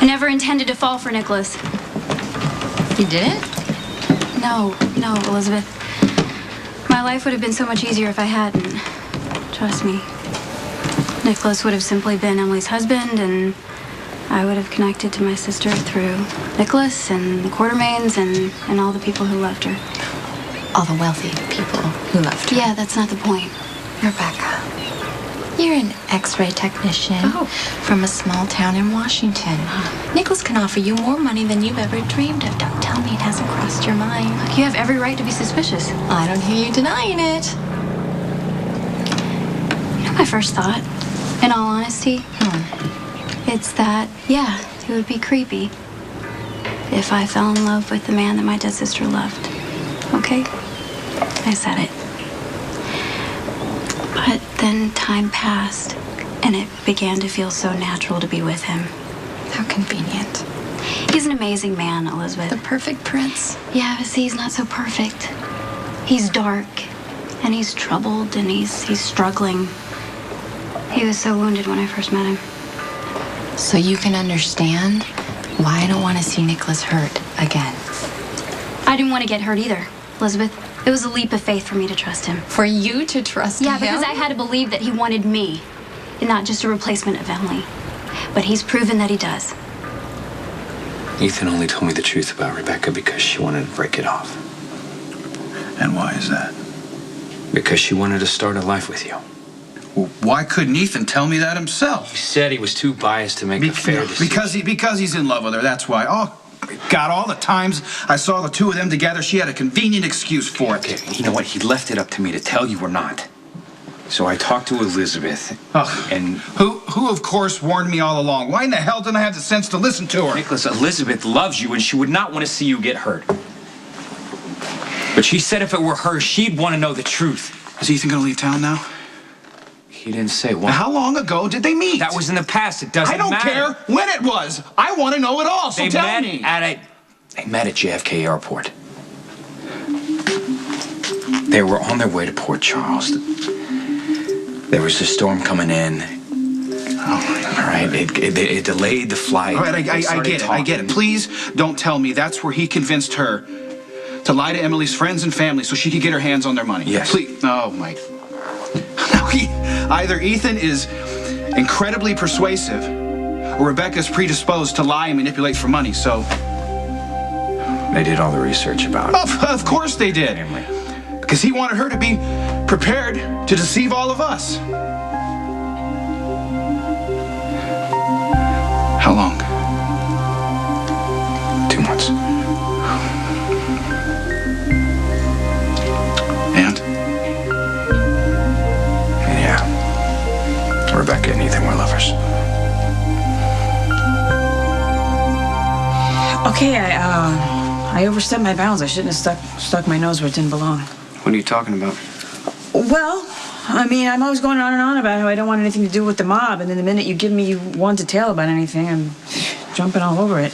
I never intended to fall for Nicholas. You didn't? No, Elizabeth. My life would have been so much easier if I hadn't. Trust me. Nicholas would have simply been Emily's husband, and I would have connected to my sister through Nicholas and the Quartermains and all the people who loved her. All the wealthy people who loved her. Yeah, that's not the point. Rebecca, you're an X-ray technician from a small town in Washington. Nicholas can offer you more money than you've ever dreamed of. Don't tell me it hasn't crossed your mind. Look, you have every right to be suspicious. I don't hear you denying it. You know, my first thought, in all honesty, it's that, yeah, it would be creepy if I fell in love with the man that my dead sister loved. Okay? I said it. But then time passed, and it began to feel so natural to be with him. How convenient. He's an amazing man, Elizabeth. The perfect prince. Yeah, but see, he's not so perfect. He's dark, and he's troubled, and he's struggling. He was so wounded when I first met him. So you can understand why I don't want to see Nicholas hurt again. I didn't want to get hurt either, Elizabeth. It was a leap of faith for me to trust him. For you to trust him? Yeah, because I had to believe that he wanted me, and not just a replacement of Emily. But he's proven that he does. Ethan only told me the truth about Rebecca because she wanted to break it off. And why is that? Because she wanted to start a life with you. Well, why couldn't Ethan tell me that himself? He said he was too biased to make a fair decision. Because he's in love with her, that's why. Oh, God, all the times I saw the two of them together, she had a convenient excuse for it. Okay, you know what? He left it up to me to tell you or not. So I talked to Elizabeth, and... Who of course warned me all along. Why in the hell didn't I have the sense to listen to her? Nicholas, Elizabeth loves you, and she would not want to see you get hurt. But she said if it were her, she'd want to know the truth. Is Ethan gonna leave town now? He didn't say when. Now, how long ago did they meet? That was in the past. It doesn't matter. I don't care when it was. I want to know it all, so tell me. They met at JFK Airport. They were on their way to Port Charles. There was a storm coming in. Oh, all right, it delayed the flight. All right, I get it. Please don't tell me that's where he convinced her to lie to Emily's friends and family so she could get her hands on their money. Yes. Please. Oh, my. Now, either Ethan is incredibly persuasive or Rebecca's predisposed to lie and manipulate for money, so... They did all the research about it. Of course they did. Family. Because he wanted her to be prepared to deceive all of us. How long? 2 months. And? Yeah. Rebecca and Ethan were lovers. Okay, I overstepped my bounds. I shouldn't have stuck my nose where it didn't belong. What are you talking about? Well, I mean, I'm always going on and on about how I don't want anything to do with the mob, and then the minute you give me one detail about anything, I'm jumping all over it.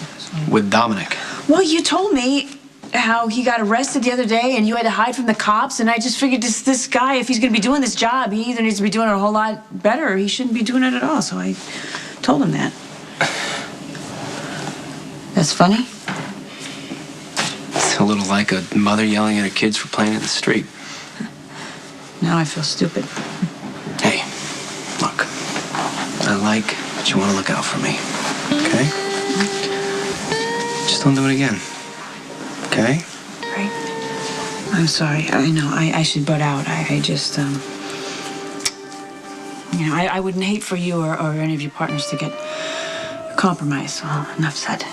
With Dominic. Well, you told me how he got arrested the other day and you had to hide from the cops, and I just figured this guy, if he's going to be doing this job, he either needs to be doing it a whole lot better or he shouldn't be doing it at all, so I told him that. That's funny? It's a little like a mother yelling at her kids for playing in the street. Now I feel stupid. Hey, look. I like that you want to look out for me. Okay? Just don't do it again. Okay? Right. I'm sorry. I know. I should butt out. I just, you know, I wouldn't hate for you or any of your partners to get compromised. Well, enough said.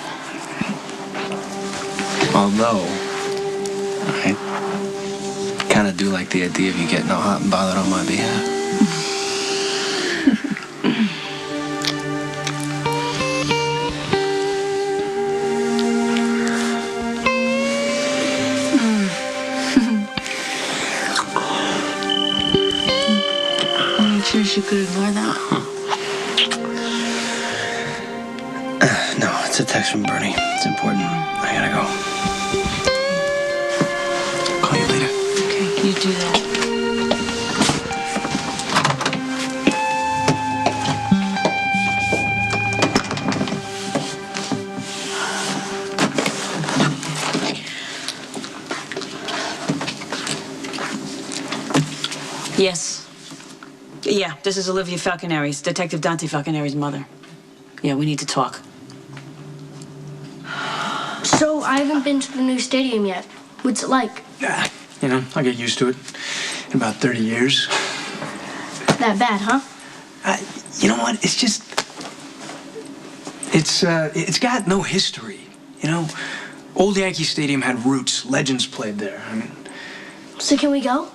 Although, I kind of do like the idea of you getting all hot and bothered on my behalf. I'm sure she could ignore that. No, it's a text from Bernie. It's important. I gotta go. Call you later. Okay, you do that. Yes. Yeah, this is Olivia Falconeri's, Detective Dante Falconeri's mother. Yeah, we need to talk. So I haven't been to the new stadium yet. What's it like? Yeah, you know, I'll get used to it in about 30 years. That bad, huh? You know what? It's just... It's got no history, you know? Old Yankee Stadium had roots. Legends played there. I mean... So can we go?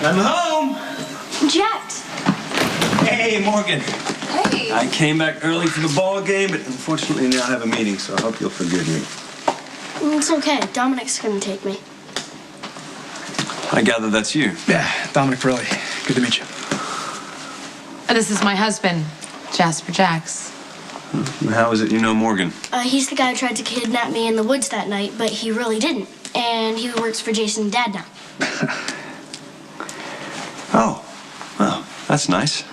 I'm home! Jax! Hey, Morgan. Hey! I came back early for the ball game, but unfortunately now I have a meeting, so I hope you'll forgive me. It's okay. Dominic's gonna take me. I gather that's you. Yeah, Dominic Pirelli. Good to meet you. This is my husband, Jasper Jax. How is it you know Morgan? He's the guy who tried to kidnap me in the woods that night, but he really didn't. And he works for Jason's dad now. Oh, well, that's nice.